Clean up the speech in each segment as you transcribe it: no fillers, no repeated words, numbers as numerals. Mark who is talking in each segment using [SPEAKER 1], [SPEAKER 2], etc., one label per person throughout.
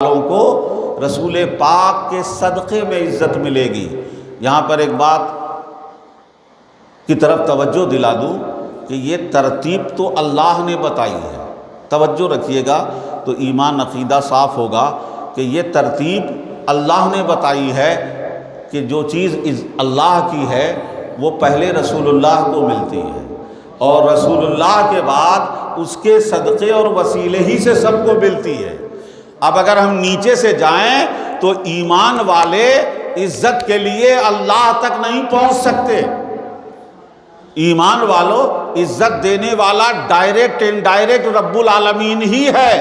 [SPEAKER 1] والوں کو رسول پاک کے صدقے میں عزت ملے گی۔ یہاں پر ایک بات کی طرف توجہ دلا دوں کہ یہ ترتیب تو اللہ نے بتائی ہے، توجہ رکھیے گا تو ایمان عقیدہ صاف ہوگا کہ یہ ترتیب اللہ نے بتائی ہے کہ جو چیز اللہ کی ہے وہ پہلے رسول اللہ کو ملتی ہے اور رسول اللہ کے بعد اس کے صدقے اور وسیلے ہی سے سب کو ملتی ہے۔ اب اگر ہم نیچے سے جائیں تو ایمان والے عزت کے لیے اللہ تک نہیں پہنچ سکتے۔ ایمان والوں عزت دینے والا ڈائریکٹ انڈائریکٹ رب العالمین ہی ہے،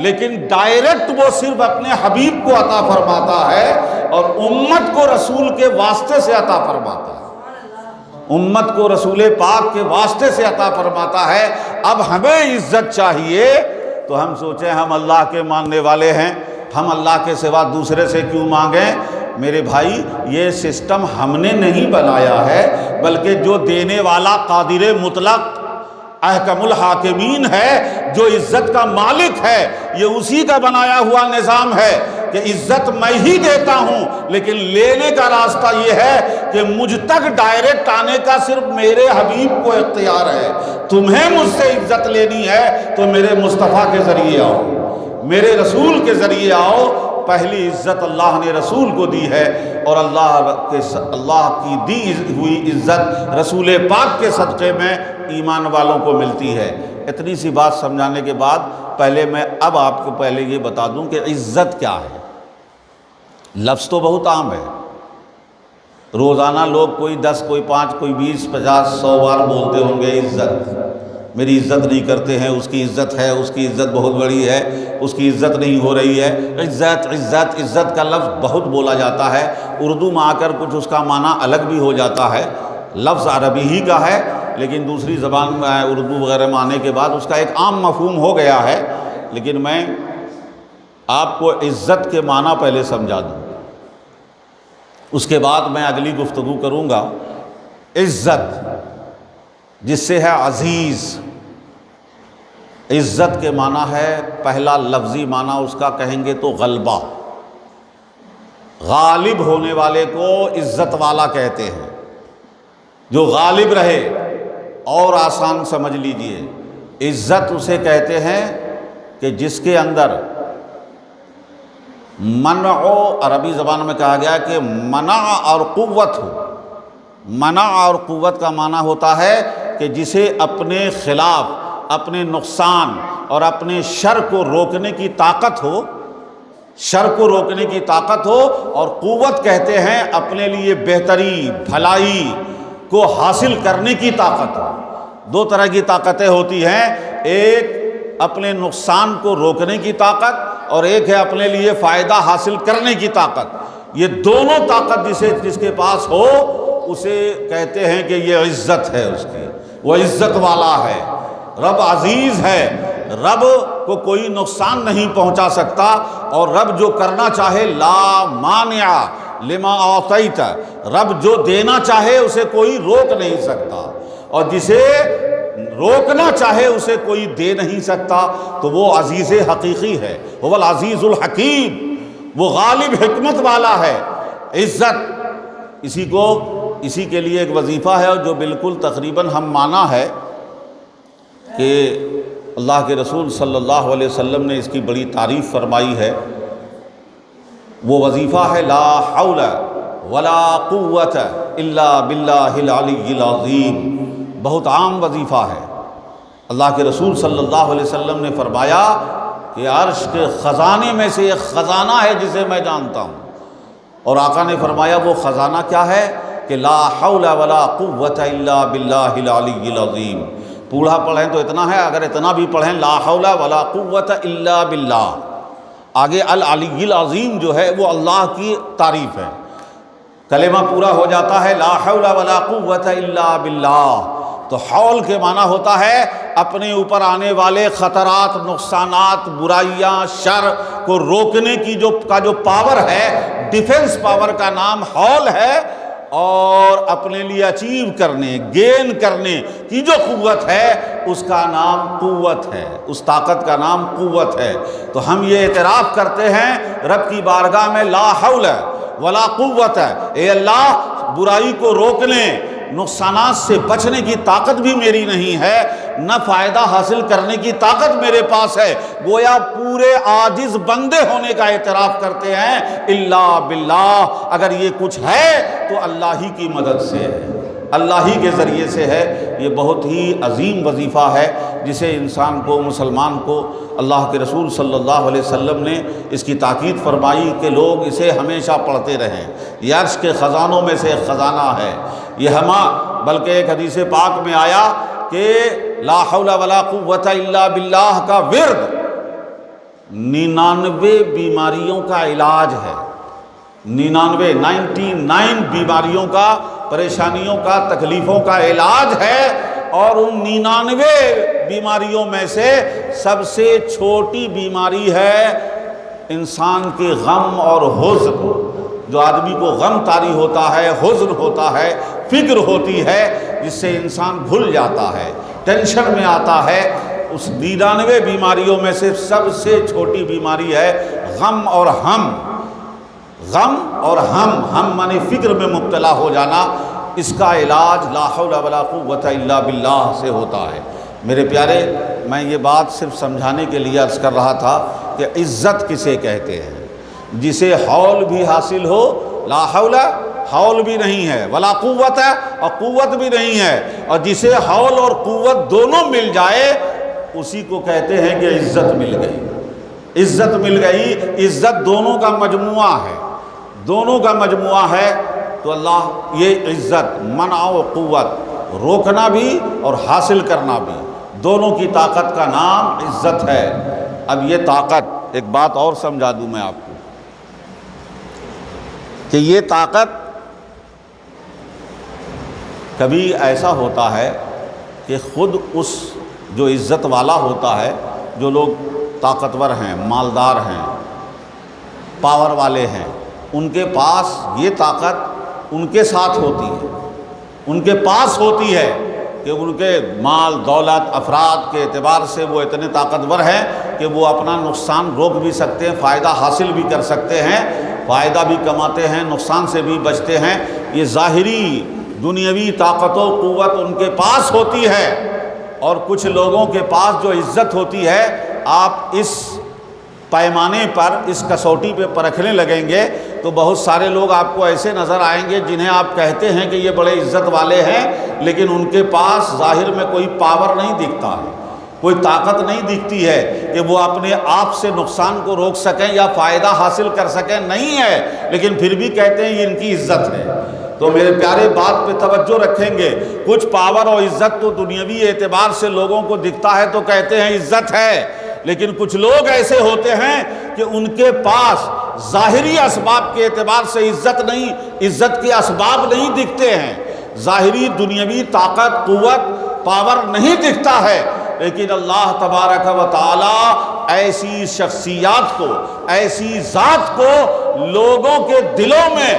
[SPEAKER 1] لیکن ڈائریکٹ وہ صرف اپنے حبیب کو عطا فرماتا ہے اور امت کو رسول کے واسطے سے عطا فرماتا ہے، امت کو رسول پاک کے واسطے سے عطا فرماتا ہے۔ اب ہمیں عزت چاہیے تو ہم سوچیں ہم اللہ کے ماننے والے ہیں، ہم اللہ کے سوا دوسرے سے کیوں مانگیں؟ میرے بھائی یہ سسٹم ہم نے نہیں بنایا ہے، بلکہ جو دینے والا قادر مطلق احکم الحاکمین ہے، جو عزت کا مالک ہے، یہ اسی کا بنایا ہوا نظام ہے کہ عزت میں ہی دیتا ہوں، لیکن لینے کا راستہ یہ ہے کہ مجھ تک ڈائریکٹ آنے کا صرف میرے حبیب کو اختیار ہے۔ تمہیں مجھ سے عزت لینی ہے تو میرے مصطفیٰ کے ذریعے آؤ، میرے رسول کے ذریعے آؤ۔ پہلی عزت اللہ نے رسول کو دی ہے اور اللہ کی دی ہوئی عزت رسول پاک کے صدقے میں ایمان والوں کو ملتی ہے۔ اتنی سی بات سمجھانے کے بعد پہلے میں اب آپ کو پہلے یہ بتا دوں کہ عزت کیا ہے۔ لفظ تو بہت عام ہے، روزانہ لوگ کوئی 10 کوئی 5 کوئی 20 50 100 بار بولتے ہوں گے عزت، میری عزت نہیں کرتے ہیں، اس کی عزت ہے، اس کی عزت بہت بڑی ہے، اس کی عزت نہیں ہو رہی ہے۔ عزت عزت عزت کا لفظ بہت بولا جاتا ہے، اردو میں آ کر کچھ اس کا معنی الگ بھی ہو جاتا ہے۔ لفظ عربی ہی کا ہے لیکن دوسری زبان میں اردو وغیرہ میں آنے کے بعد اس کا ایک عام مفہوم ہو گیا ہے، لیکن میں آپ کو عزت کے معنی پہلے سمجھا دوں، اس کے بعد میں اگلی گفتگو کروں گا۔ عزت جس سے ہے عزیز، عزت کے معنی ہے، پہلا لفظی معنی اس کا کہیں گے تو غلبہ، غالب ہونے والے کو عزت والا کہتے ہیں، جو غالب رہے۔ اور آسان سمجھ لیجئے، عزت اسے کہتے ہیں کہ جس کے اندر منع، عربی زبان میں کہا گیا کہ منع اور قوت ہو۔ منع اور قوت کا معنی ہوتا ہے کہ جسے اپنے خلاف، اپنے نقصان اور اپنے شر کو روکنے کی طاقت ہو، شر کو روکنے کی طاقت ہو، اور قوت کہتے ہیں اپنے لیے بہتری بھلائی کو حاصل کرنے کی طاقت ہو۔ دو طرح کی طاقتیں ہوتی ہیں، ایک اپنے نقصان کو روکنے کی طاقت اور ایک ہے اپنے لیے فائدہ حاصل کرنے کی طاقت۔ یہ دونوں طاقت جس کے پاس ہو اسے کہتے ہیں کہ یہ عزت ہے، اس کی وہ عزت والا ہے۔ رب عزیز ہے، رب کو کوئی نقصان نہیں پہنچا سکتا، اور رب جو کرنا چاہے لا مانع لما اعطیت، رب جو دینا چاہے اسے کوئی روک نہیں سکتا، اور جسے روکنا چاہے اسے کوئی دے نہیں سکتا، تو وہ عزیز حقیقی ہے، وہ العزیز الحکیم، وہ غالب حکمت والا ہے۔ عزت اسی کے لیے ایک وظیفہ ہے جو بالکل تقریباً ہم مانا ہے کہ اللہ کے رسول صلی اللہ علیہ وسلم نے اس کی بڑی تعریف فرمائی ہے۔ وہ وظیفہ ہے لا حول ولا قوت الا باللہ العلی العظیم، بہت عام وظیفہ ہے۔ اللہ کے رسول صلی اللہ علیہ وسلم نے فرمایا کہ عرش کے خزانے میں سے ایک خزانہ ہے جسے میں جانتا ہوں، اور آقا نے فرمایا وہ خزانہ کیا ہے کہ لا حول ولا قوت الا باللہ العلی العظیم۔ پورا پڑھیں تو اتنا ہے، اگر اتنا بھی پڑھیں لا حول ولا قوت الا باللہ، آگے العلی العظیم جو ہے وہ اللہ کی تعریف ہے، کلمہ پورا ہو جاتا ہے لا حول ولا قوت الا باللہ۔ تو حول کے معنی ہوتا ہے اپنے اوپر آنے والے خطرات، نقصانات، برائیاں، شر کو روکنے کی جو پاور ہے، ڈیفنس پاور کا نام حول ہے، اور اپنے لیے اچیو کرنے، گین کرنے کی جو قوت ہے اس کا نام قوت ہے، اس طاقت کا نام قوت ہے۔ تو ہم یہ اعتراف کرتے ہیں رب کی بارگاہ میں، لا حول ولا قوت، اے اللہ برائی کو روکنے، نقصانات سے بچنے کی طاقت بھی میری نہیں ہے، نہ فائدہ حاصل کرنے کی طاقت میرے پاس ہے۔ گویا پورے عاجز بندے ہونے کا اعتراف کرتے ہیں، الا باللہ، اگر یہ کچھ ہے تو اللہ ہی کی مدد سے ہے، اللہ ہی کے ذریعے سے ہے۔ یہ بہت ہی عظیم وظیفہ ہے جسے انسان کو، مسلمان کو، اللہ کے رسول صلی اللہ علیہ وسلم نے اس کی تاکید فرمائی کہ لوگ اسے ہمیشہ پڑھتے رہیں۔ یہ عرش کے خزانوں میں سے ایک خزانہ ہے یہ بلکہ ایک حدیث پاک میں آیا کہ لا حول ولا قوت الا باللہ کا ورد 99 بیماریوں کا علاج ہے، 99 بیماریوں کا، پریشانیوں کا، تکلیفوں کا علاج ہے۔ اور ان 99 بیماریوں میں سے سب سے چھوٹی بیماری ہے انسان کے غم اور حزن۔ جو آدمی کو غم طاری ہوتا ہے، حزن ہوتا ہے، فکر ہوتی ہے، جس سے انسان بھول جاتا ہے، ٹینشن میں آتا ہے، اس 99 بیماریوں میں سے سب سے چھوٹی بیماری ہے غم اور ہم۔ غم اور ہم مانے فکر میں مبتلا ہو جانا، اس کا علاج لا حول ولا قوت الا باللہ سے ہوتا ہے۔ میرے پیارے، میں یہ بات صرف سمجھانے کے لیے عرض کر رہا تھا کہ عزت کسے کہتے ہیں؟ جسے حول بھی حاصل ہو، لا حول، حول بھی نہیں ہے، ولا قوت ہے اور قوت بھی نہیں ہے، اور جسے حول اور قوت دونوں مل جائے اسی کو کہتے ہیں کہ عزت مل گئی، عزت مل گئی۔ عزت دونوں کا مجموعہ ہے، دونوں کا مجموعہ ہے۔ تو اللہ یہ عزت، منع و قوت، روکنا بھی اور حاصل کرنا بھی، دونوں کی طاقت کا نام عزت ہے۔ اب یہ طاقت، ایک بات اور سمجھا دوں میں آپ کو کہ یہ طاقت کبھی ایسا ہوتا ہے کہ خود اس جو عزت والا ہوتا ہے، جو لوگ طاقتور ہیں، مالدار ہیں، پاور والے ہیں، ان کے پاس یہ طاقت ان کے ساتھ ہوتی ہے، ان کے پاس ہوتی ہے کہ ان کے مال دولت افراد کے اعتبار سے وہ اتنے طاقتور ہیں کہ وہ اپنا نقصان روک بھی سکتے ہیں، فائدہ حاصل بھی کر سکتے ہیں، فائدہ بھی کماتے ہیں، نقصان سے بھی بچتے ہیں۔ یہ ظاہری دنیاوی طاقت و قوت ان کے پاس ہوتی ہے۔ اور کچھ لوگوں کے پاس جو عزت ہوتی ہے، آپ اس پیمانے پر، اس کسوٹی پہ پرکھنے لگیں گے تو بہت سارے لوگ آپ کو ایسے نظر آئیں گے جنہیں آپ کہتے ہیں کہ یہ بڑے عزت والے ہیں، لیکن ان کے پاس ظاہر میں کوئی پاور نہیں دکھتا ہے، کوئی طاقت نہیں دکھتی ہے کہ وہ اپنے آپ سے نقصان کو روک سکیں یا فائدہ حاصل کر سکیں، نہیں ہے، لیکن پھر بھی کہتے ہیں یہ ان کی عزت ہے۔ تو میرے پیارے بات پہ توجہ رکھیں گے، کچھ پاور اور عزت تو دنیاوی اعتبار سے لوگوں کو دکھتا ہے تو کہتے ہیں عزت ہے، لیکن کچھ لوگ ایسے ہوتے ہیں کہ ان کے پاس ظاہری اسباب کے اعتبار سے عزت نہیں، عزت کے اسباب نہیں دکھتے ہیں، ظاہری دنیاوی طاقت، قوت، پاور نہیں دکھتا ہے، لیکن اللہ تبارک و تعالی ایسی شخصیات کو، ایسی ذات کو لوگوں کے دلوں میں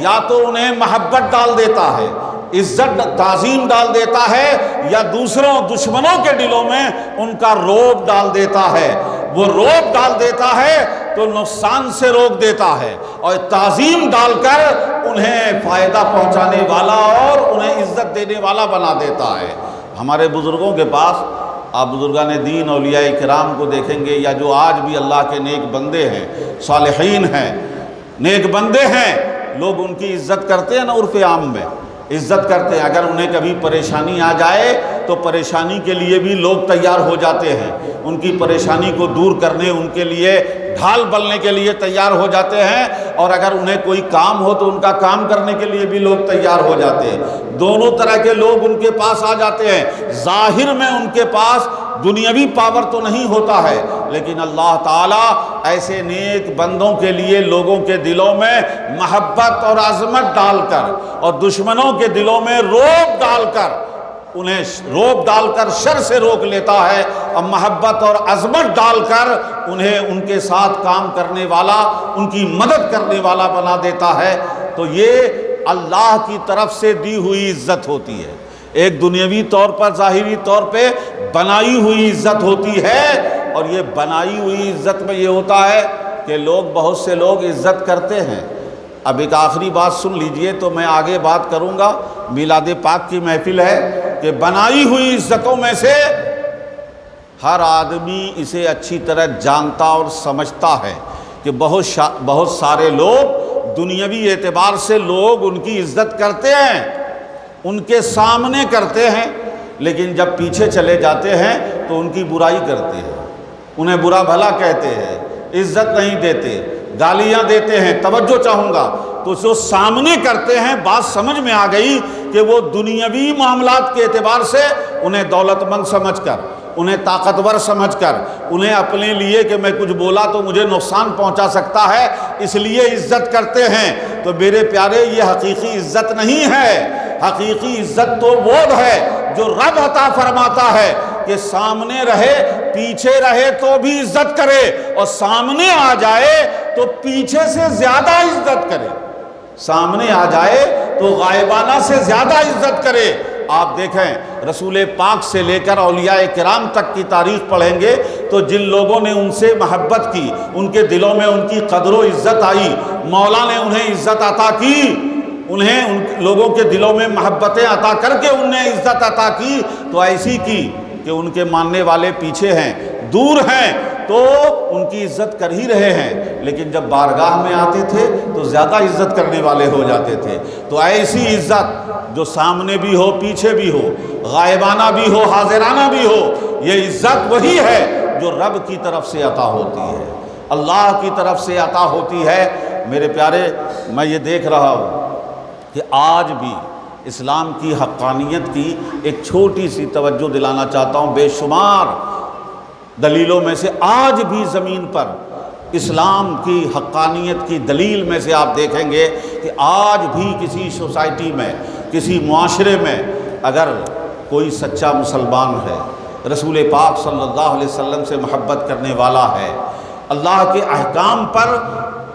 [SPEAKER 1] یا تو انہیں محبت ڈال دیتا ہے، عزت تعظیم ڈال دیتا ہے، یا دوسروں دشمنوں کے دلوں میں ان کا رعب ڈال دیتا ہے۔ وہ رعب ڈال دیتا ہے تو نقصان سے روک دیتا ہے، اور تعظیم ڈال کر انہیں فائدہ پہنچانے والا اور انہیں عزت دینے والا بنا دیتا ہے۔ ہمارے بزرگوں کے پاس، آپ بزرگان دین اولیاء کرام کو دیکھیں گے، یا جو آج بھی اللہ کے نیک بندے ہیں، صالحین ہیں، نیک بندے ہیں، لوگ ان کی عزت کرتے ہیں نا، عرف عام میں عزت کرتے ہیں۔ اگر انہیں کبھی پریشانی آ جائے تو پریشانی کے لیے بھی لوگ تیار ہو جاتے ہیں، ان کی پریشانی کو دور کرنے، ان کے لیے ڈھال بننے کے لیے تیار ہو جاتے ہیں، اور اگر انہیں کوئی کام ہو تو ان کا کام کرنے کے لیے بھی لوگ تیار ہو جاتے ہیں۔ دونوں طرح کے لوگ ان کے پاس آ جاتے ہیں۔ ظاہر میں ان کے پاس دنیاوی پاور تو نہیں ہوتا ہے، لیکن اللہ تعالیٰ ایسے نیک بندوں کے لیے لوگوں کے دلوں میں محبت اور عظمت ڈال کر، اور دشمنوں کے دلوں میں رعب ڈال کر انہیں روک ڈال کر شر سے روک لیتا ہے اور محبت اور عظمت ڈال کر انہیں ان کے ساتھ کام کرنے والا، ان کی مدد کرنے والا بنا دیتا ہے۔ تو یہ اللہ کی طرف سے دی ہوئی عزت ہوتی ہے۔ ایک دنیاوی طور پر، ظاہری طور پہ بنائی ہوئی عزت ہوتی ہے، اور یہ بنائی ہوئی عزت میں یہ ہوتا ہے کہ بہت سے لوگ عزت کرتے ہیں۔ اب ایک آخری بات سن لیجئے تو میں آگے بات کروں گا۔ میلاد پاک کی محفل ہے کہ بنائی ہوئی عزتوں میں سے ہر آدمی اسے اچھی طرح جانتا اور سمجھتا ہے کہ بہت سارے لوگ دنیاوی اعتبار سے لوگ ان کی عزت کرتے ہیں، ان کے سامنے کرتے ہیں، لیکن جب پیچھے چلے جاتے ہیں تو ان کی برائی کرتے ہیں، انہیں برا بھلا کہتے ہیں، عزت نہیں دیتے، گالیاں دیتے ہیں۔ توجہ چاہوں گا، تو جو سامنے کرتے ہیں بات سمجھ میں آ گئی کہ وہ دنیاوی معاملات کے اعتبار سے انہیں دولت مند سمجھ کر، انہیں طاقتور سمجھ کر، انہیں اپنے لیے کہ میں کچھ بولا تو مجھے نقصان پہنچا سکتا ہے اس لیے عزت کرتے ہیں۔ تو میرے پیارے، یہ حقیقی عزت نہیں ہے۔ حقیقی عزت تو وہ ہے جو رب عطا فرماتا ہے کہ سامنے رہے، پیچھے رہے تو بھی عزت کرے، اور سامنے آ جائے تو پیچھے سے زیادہ عزت کرے، سامنے آ جائے تو غائبانہ سے زیادہ عزت کرے۔ آپ دیکھیں رسول پاک سے لے کر اولیاء کرام تک کی تاریخ پڑھیں گے تو جن لوگوں نے ان سے محبت کی، ان کے دلوں میں ان کی قدر و عزت آئی، مولا نے انہیں عزت عطا کی، انہیں ان لوگوں کے دلوں میں محبتیں عطا کر کے انہیں عزت عطا کی، تو ایسی کی کہ ان کے ماننے والے پیچھے ہیں، دور ہیں، تو ان کی عزت کر ہی رہے ہیں، لیکن جب بارگاہ میں آتے تھے تو زیادہ عزت کرنے والے ہو جاتے تھے۔ تو ایسی عزت جو سامنے بھی ہو، پیچھے بھی ہو، غائبانہ بھی ہو، حاضرانہ بھی ہو، یہ عزت وہی ہے جو رب کی طرف سے عطا ہوتی ہے، اللہ کی طرف سے عطا ہوتی ہے۔ میرے پیارے، میں یہ دیکھ رہا ہوں کہ آج بھی اسلام کی حقانیت کی ایک چھوٹی سی توجہ دلانا چاہتا ہوں۔ بے شمار دلیلوں میں سے آج بھی زمین پر اسلام کی حقانیت کی دلیل میں سے آپ دیکھیں گے کہ آج بھی کسی سوسائٹی میں، کسی معاشرے میں اگر کوئی سچا مسلمان ہے، رسول پاک صلی اللہ علیہ وسلم سے محبت کرنے والا ہے، اللہ کے احکام پر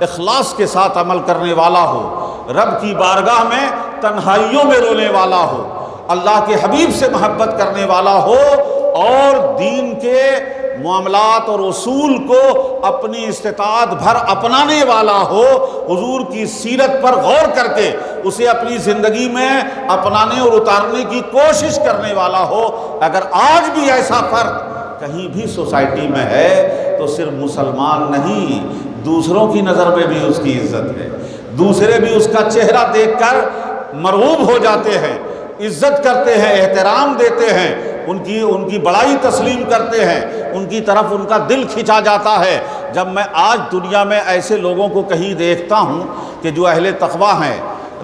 [SPEAKER 1] اخلاص کے ساتھ عمل کرنے والا ہو، رب کی بارگاہ میں تنہائیوں میں رونے والا ہو، اللہ کے حبیب سے محبت کرنے والا ہو، اور دین کے معاملات اور اصول کو اپنی استطاعت بھر اپنانے والا ہو، حضور کی سیرت پر غور کر کے اسے اپنی زندگی میں اپنانے اور اتارنے کی کوشش کرنے والا ہو۔ اگر آج بھی ایسا فرق کہیں بھی سوسائٹی میں ہے تو صرف مسلمان نہیں، دوسروں کی نظر میں بھی اس کی عزت ہے، دوسرے بھی اس کا چہرہ دیکھ کر مرغوب ہو جاتے ہیں، عزت کرتے ہیں، احترام دیتے ہیں، ان کی بڑائی تسلیم کرتے ہیں، ان کی طرف ان کا دل کھنچا جاتا ہے۔ جب میں آج دنیا میں ایسے لوگوں کو کہیں دیکھتا ہوں کہ جو اہل تقویٰ ہیں،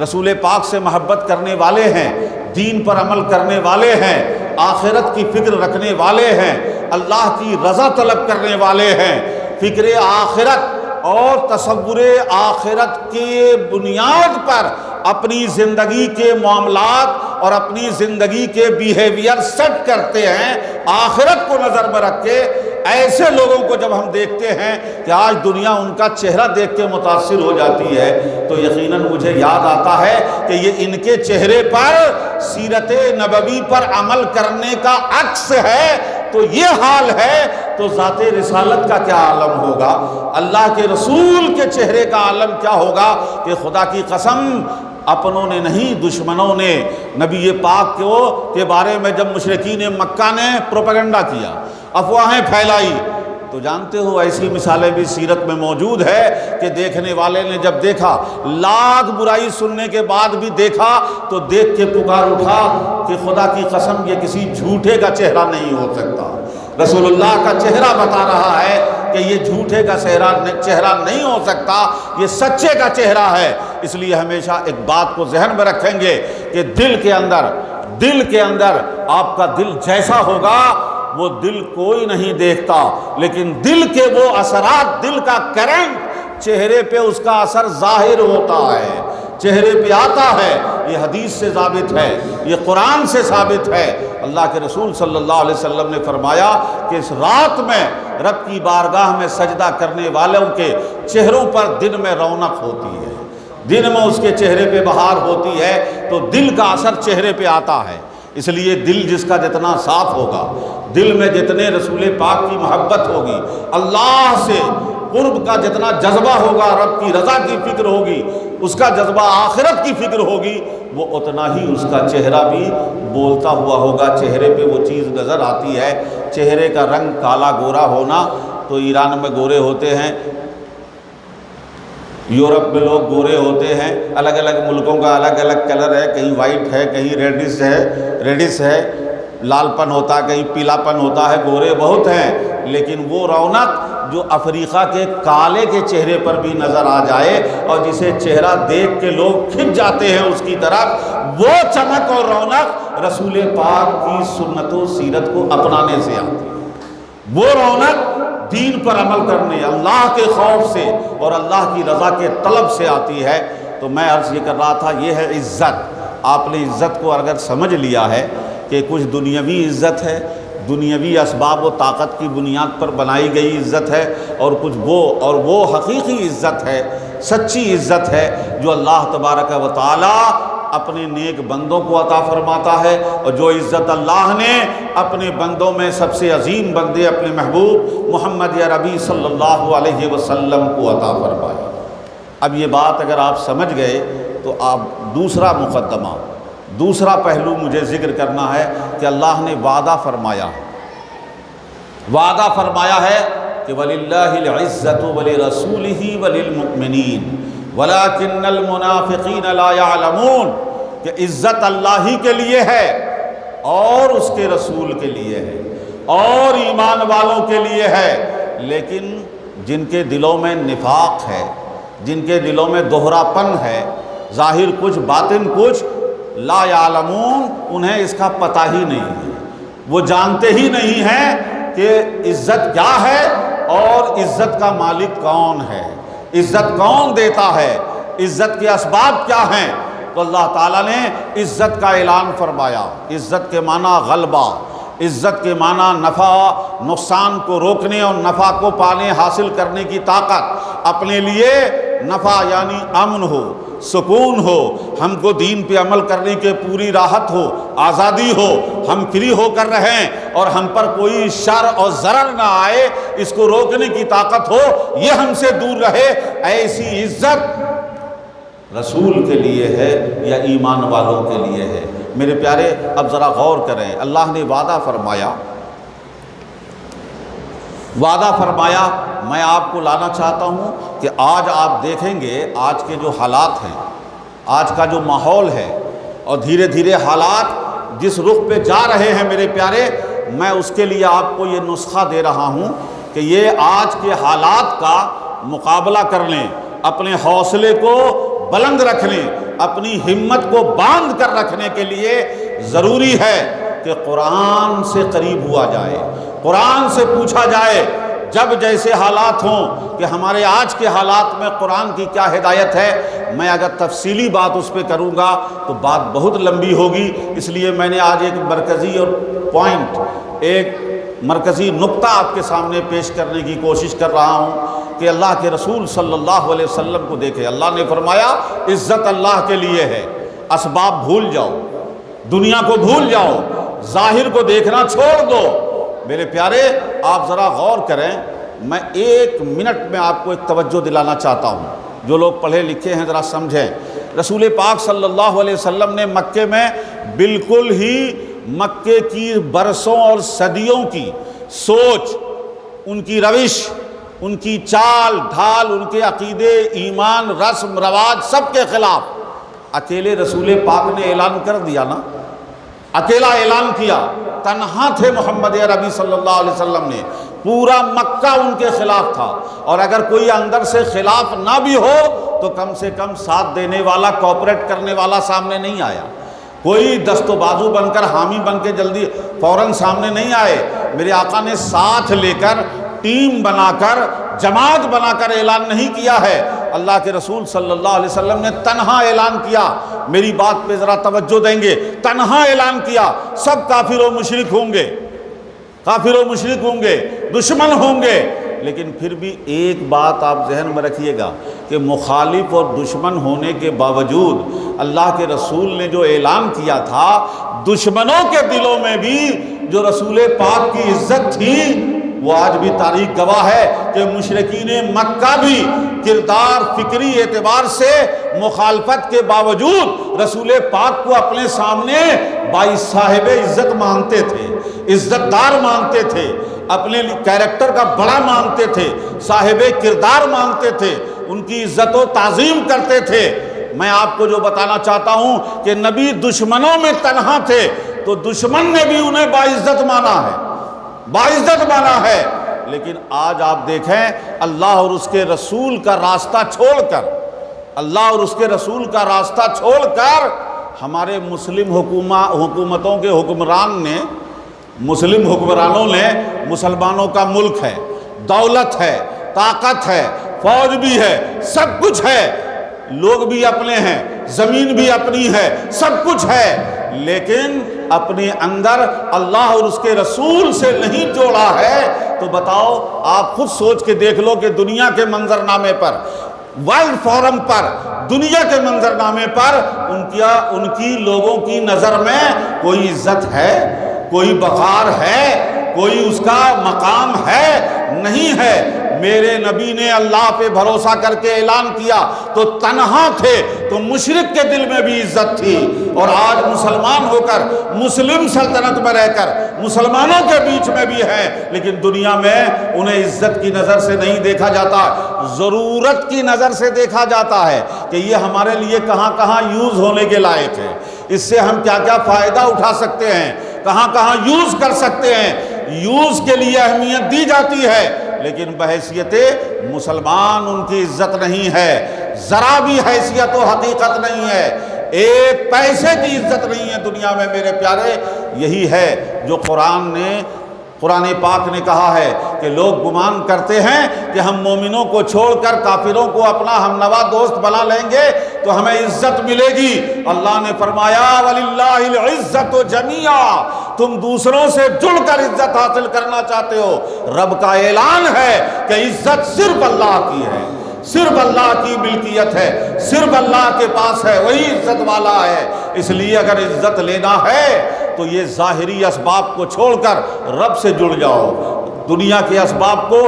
[SPEAKER 1] رسول پاک سے محبت کرنے والے ہیں، دین پر عمل کرنے والے ہیں، آخرت کی فکر رکھنے والے ہیں، اللہ کی رضا طلب کرنے والے ہیں، فکر آخرت اور تصور آخرت کی بنیاد پر اپنی زندگی کے معاملات اور اپنی زندگی کے بیہیویئر سیٹ کرتے ہیں، آخرت کو نظر میں رکھ کے، ایسے لوگوں کو جب ہم دیکھتے ہیں کہ آج دنیا ان کا چہرہ دیکھ کے متاثر ہو جاتی ہے، تو یقیناً مجھے یاد آتا ہے کہ یہ ان کے چہرے پر سیرت نبوی پر عمل کرنے کا عکس ہے۔ تو یہ حال ہے تو ذات رسالت کا کیا عالم ہوگا، اللہ کے رسول کے چہرے کا عالم کیا ہوگا کہ خدا کی قسم اپنوں نے نہیں، دشمنوں نے نبی پاک کے بارے میں جب مشرکین مکہ نے پروپیگنڈا کیا، افواہیں پھیلائی، تو جانتے ہو ایسی مثالیں بھی سیرت میں موجود ہے کہ دیکھنے والے نے جب دیکھا، لاکھ برائی سننے کے بعد بھی دیکھا تو دیکھ کے پکار اٹھا کہ خدا کی قسم یہ کسی جھوٹے کا چہرہ نہیں ہو سکتا، رسول اللہ کا چہرہ بتا رہا ہے کہ یہ جھوٹے کا چہرہ نہیں ہو سکتا، یہ سچے کا چہرہ ہے۔ اس لیے ہمیشہ ایک بات کو ذہن میں رکھیں گے کہ دل کے اندر آپ کا دل جیسا ہوگا وہ دل کوئی نہیں دیکھتا، لیکن دل کے وہ اثرات، دل کا کرنٹ چہرے پہ اس کا اثر ظاہر ہوتا ہے، چہرے پہ آتا ہے، یہ حدیث سے ثابت ہے، یہ قرآن سے ثابت ہے۔ اللہ کے رسول صلی اللہ علیہ وسلم نے فرمایا کہ اس رات میں رب کی بارگاہ میں سجدہ کرنے والوں کے چہروں پر دن میں رونق ہوتی ہے، دن میں اس کے چہرے پہ بہار ہوتی ہے، تو دل کا اثر چہرے پہ آتا ہے۔ اس لیے دل جس کا جتنا صاف ہوگا، دل میں جتنے رسول پاک کی محبت ہوگی، اللہ سے قرب کا جتنا جذبہ ہوگا، رب کی رضا کی فکر ہوگی، اس کا جذبہ آخرت کی فکر ہوگی، وہ اتنا ہی اس کا چہرہ بھی بولتا ہوا ہوگا، چہرے پہ وہ چیز نظر آتی ہے۔ چہرے کا رنگ کالا گورا ہونا، تو ایران میں گورے ہوتے ہیں، یورپ میں لوگ گورے ہوتے ہیں، الگ الگ ملکوں کا الگ الگ کلر ہے، کہیں وائٹ ہے، کہیں ریڈس ہے، لال پن ہوتا ہے، کہیں پیلا پن ہوتا ہے، گورے بہت ہیں، لیکن وہ رونق جو افریقہ کے کالے کے چہرے پر بھی نظر آ جائے اور جسے چہرہ دیکھ کے لوگ کھنچ جاتے ہیں اس کی طرف، وہ چمک اور رونق رسول پاک کی سنت و سیرت کو اپنانے سے آتی ہے۔ وہ رونق دین پر عمل کرنے، اللہ کے خوف سے اور اللہ کی رضا کے طلب سے آتی ہے۔ تو میں عرض یہ کر رہا تھا، یہ ہے عزت۔ آپ نے عزت کو اگر سمجھ لیا ہے کہ کچھ دنیاوی عزت ہے، دنیاوی اسباب و طاقت کی بنیاد پر بنائی گئی عزت ہے، اور کچھ وہ حقیقی عزت ہے، سچی عزت ہے جو اللہ تبارک و تعالی اپنے نیک بندوں کو عطا فرماتا ہے، اور جو عزت اللہ نے اپنے بندوں میں سب سے عظیم بندے اپنے محبوب محمد عربی صلی اللہ علیہ وسلم کو عطا فرمایا۔ اب یہ بات اگر آپ سمجھ گئے تو آپ دوسرا مقدمہ، دوسرا پہلو مجھے ذکر کرنا ہے کہ اللہ نے وعدہ فرمایا ہے کہ وَلِلَّهِ الْعِزَّةُ وَلِرَسُولِهِ وَلِلْمُؤْمِنِينَ وَلَكِنَّ الْمُنَافِقِينَ لَا يَعْلَمُونَ، کہ عزت اللہ ہی کے لیے ہے اور اس کے رسول کے لیے ہے اور ایمان والوں کے لیے ہے، لیکن جن کے دلوں میں نفاق ہے، جن کے دلوں میں دوہرا پن ہے، ظاہر کچھ باطن کچھ، لا یعلمون، انہیں اس کا پتہ ہی نہیں ہے، وہ جانتے ہی نہیں ہیں کہ عزت کیا ہے اور عزت کا مالک کون ہے، عزت کون دیتا ہے، عزت کے اسباب کیا ہیں۔ تو اللہ تعالیٰ نے عزت کا اعلان فرمایا۔ عزت کے معنی غلبہ، عزت کے معنی نفع نقصان کو روکنے اور نفع کو پانے حاصل کرنے کی طاقت، اپنے لیے نفع یعنی امن ہو، سکون ہو، ہم کو دین پہ عمل کرنے کے پوری راحت ہو، آزادی ہو، ہم فری ہو کر رہیں اور ہم پر کوئی شر اور ضرر نہ آئے، اس کو روکنے کی طاقت ہو، یہ ہم سے دور رہے، ایسی عزت رسول کے لیے ہے یا ایمان والوں کے لیے ہے۔ میرے پیارے اب ذرا غور کریں، اللہ نے وعدہ فرمایا، میں آپ کو لانا چاہتا ہوں کہ آج آپ دیکھیں گے آج کے جو حالات ہیں، آج کا جو ماحول ہے، اور دھیرے دھیرے حالات جس رخ پہ جا رہے ہیں میرے پیارے، میں اس کے لیے آپ کو یہ نسخہ دے رہا ہوں کہ یہ آج کے حالات کا مقابلہ کر لیں، اپنے حوصلے کو بلند رکھ لیں، اپنی ہمت کو باندھ کر رکھنے کے لیے ضروری ہے کہ قرآن سے قریب ہوا جائے، قرآن سے پوچھا جائے، جب جیسے حالات ہوں کہ ہمارے آج کے حالات میں قرآن کی کیا ہدایت ہے۔ میں اگر تفصیلی بات اس پہ کروں گا تو بات بہت لمبی ہوگی، اس لیے میں نے آج ایک مرکزی اور پوائنٹ، ایک مرکزی نقطہ آپ کے سامنے پیش کرنے کی کوشش کر رہا ہوں کہ اللہ کے رسول صلی اللہ علیہ وسلم کو دیکھے۔ اللہ نے فرمایا عزت اللہ کے لیے ہے، اسباب بھول جاؤ، دنیا کو بھول جاؤ، ظاہر کو دیکھنا چھوڑ دو۔ میرے پیارے آپ ذرا غور کریں، میں 1 منٹ میں آپ کو ایک توجہ دلانا چاہتا ہوں، جو لوگ پڑھے لکھے ہیں ذرا سمجھیں۔ رسول پاک صلی اللہ علیہ وسلم نے مکے میں بالکل ہی مکے کی برسوں اور صدیوں کی سوچ، ان کی روش، ان کی چال ڈھال، ان کے عقیدے، ایمان، رسم رواج، سب کے خلاف اکیلے رسول پاک نے اعلان کر دیا نا، اکیلا اعلان کیا، تنہا تھے محمد عربی صلی اللہ علیہ وسلم نے، پورا مکہ ان کے خلاف تھا، اور اگر کوئی اندر سے خلاف نہ بھی ہو تو کم سے کم ساتھ دینے والا، کوآپریٹ کرنے والا سامنے نہیں آیا، کوئی دست و بازو بن کر، حامی بن کے جلدی فوراً سامنے نہیں آئے۔ میرے آقا نے ساتھ لے کر، ٹیم بنا کر، جماعت بنا کر اعلان نہیں کیا ہے، اللہ کے رسول صلی اللہ علیہ وسلم نے تنہا اعلان کیا، میری بات پہ ذرا توجہ دیں گے، تنہا اعلان کیا سب کافر و مشرک ہوں گے، کافر و مشرک ہوں گے، دشمن ہوں گے، لیکن پھر بھی ایک بات آپ ذہن میں رکھیے گا کہ مخالف اور دشمن ہونے کے باوجود اللہ کے رسول نے جو اعلان کیا تھا، دشمنوں کے دلوں میں بھی جو رسول پاک کی عزت تھی وہ آج بھی تاریخ گواہ ہے کہ مشرکین مکہ بھی کردار فکری اعتبار سے مخالفت کے باوجود رسول پاک کو اپنے سامنے باعث صاحب عزت مانتے تھے، عزت دار مانتے تھے، اپنے کیریکٹر کا بڑا مانتے تھے، صاحب کردار مانتے تھے، ان کی عزت و تعظیم کرتے تھے۔ میں آپ کو جو بتانا چاہتا ہوں کہ نبی دشمنوں میں تنہا تھے تو دشمن نے بھی انہیں باعزت مانا ہے، باعزت مانا ہے، لیکن آج آپ دیکھیں اللہ اور اس کے رسول کا راستہ چھوڑ کر، اللہ اور اس کے رسول کا راستہ چھوڑ کر ہمارے مسلم حکومتوں کے حکمران نے، مسلم حکمرانوں نے، مسلمانوں کا ملک ہے، دولت ہے، طاقت ہے، فوج بھی ہے، سب کچھ ہے، لوگ بھی اپنے ہیں، زمین بھی اپنی ہے، سب کچھ ہے، لیکن اپنے اندر اللہ اور اس کے رسول سے نہیں جوڑا ہے تو بتاؤ، آپ خود سوچ کے دیکھ لو کہ دنیا کے منظرنامے پر، ورلڈ فورم پر، دنیا کے منظرنامے پر ان کی لوگوں کی نظر میں کوئی عزت ہے، کوئی وقار ہے، کوئی اس کا مقام ہے؟ نہیں ہے۔ میرے نبی نے اللہ پہ بھروسہ کر کے اعلان کیا تو تنہا تھے تو مشرک کے دل میں بھی عزت تھی، اور آج مسلمان ہو کر، مسلم سلطنت میں رہ کر مسلمانوں کے بیچ میں بھی ہیں، لیکن دنیا میں انہیں عزت کی نظر سے نہیں دیکھا جاتا، ضرورت کی نظر سے دیکھا جاتا ہے کہ یہ ہمارے لیے کہاں کہاں یوز ہونے کے لائق ہے، اس سے ہم کیا کیا فائدہ اٹھا سکتے ہیں، کہاں کہاں یوز کر سکتے ہیں، یوز کے لیے اہمیت دی جاتی ہے، لیکن بحیثیت مسلمان ان کی عزت نہیں ہے، ذرا بھی حیثیت و حقیقت نہیں ہے، ایک پیسے کی عزت نہیں ہے دنیا میں میرے پیارے۔ یہی ہے جو قرآن پاک نے کہا ہے کہ لوگ گمان کرتے ہیں کہ ہم مومنوں کو چھوڑ کر کافروں کو اپنا ہمنوا دوست بنا لیں گے تو ہمیں عزت ملے گی۔ اللہ نے فرمایا وَلِلَّهِ الْعِزَّةُ جَمِيعًا، تم دوسروں سے جڑ کر عزت حاصل کرنا چاہتے ہو، رب کا اعلان ہے کہ عزت صرف اللہ کی ہے، صرف اللہ کی ملکیت ہے، صرف اللہ کے پاس ہے، وہی عزت والا ہے۔ اس لیے اگر عزت لینا ہے تو یہ ظاہری اسباب کو چھوڑ کر رب سے جڑ جاؤ، دنیا کے اسباب کو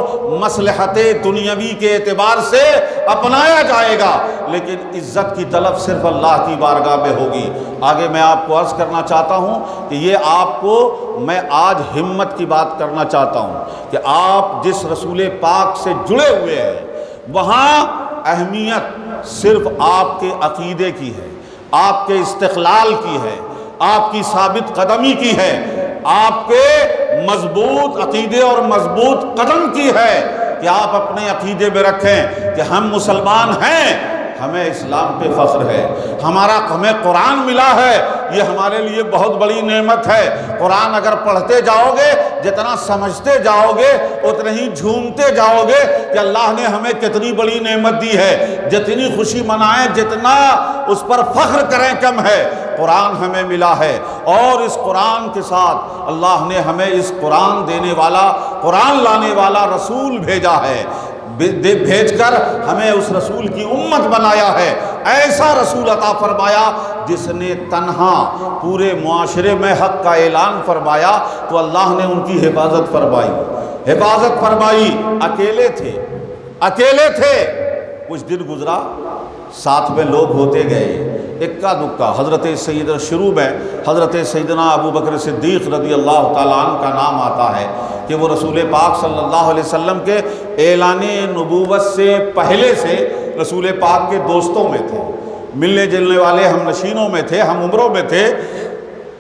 [SPEAKER 1] مصلحت دنیاوی کے اعتبار سے اپنایا جائے گا، لیکن عزت کی طلب صرف اللہ کی بارگاہ میں ہوگی۔ آگے میں آپ کو عرض کرنا چاہتا ہوں کہ یہ آپ کو میں آج ہمت کی بات کرنا چاہتا ہوں کہ آپ جس رسول پاک سے جڑے ہوئے ہیں وہاں اہمیت صرف آپ کے عقیدے کی ہے، آپ کے استقلال کی ہے، آپ کی ثابت قدمی کی ہے، آپ کے مضبوط عقیدے اور مضبوط قدم کی ہے کہ آپ اپنے عقیدے میں رکھیں کہ ہم مسلمان ہیں، ہمیں اسلام پہ فخر ہے، ہمیں قرآن ملا ہے، یہ ہمارے لیے بہت بڑی نعمت ہے۔ قرآن اگر پڑھتے جاؤ گے، جتنا سمجھتے جاؤ گے اتنے ہی جھومتے جاؤ گے کہ اللہ نے ہمیں کتنی بڑی نعمت دی ہے، جتنی خوشی منائیں، جتنا اس پر فخر کریں کم ہے۔ قرآن ہمیں ملا ہے، اور اس قرآن کے ساتھ اللہ نے ہمیں اس قرآن دینے والا، قرآن لانے والا رسول بھیجا ہے، بھیج کر ہمیں اس رسول کی امت بنایا ہے، ایسا رسول عطا فرمایا جس نے تنہا پورے معاشرے میں حق کا اعلان فرمایا تو اللہ نے ان کی حفاظت فرمائی، اکیلے تھے، کچھ دن گزرا، ساتھ میں لوگ ہوتے گئے، اکا دکا، شروع میں حضرت سیدنا ابو بکر صدیق رضی اللہ تعالیٰ عنہ کا نام آتا ہے کہ وہ رسول پاک صلی اللہ علیہ وسلم کے اعلان نبوت سے پہلے سے رسول پاک کے دوستوں میں تھے، ملنے جلنے والے ہم نشینوں میں تھے، ہم عمروں میں تھے،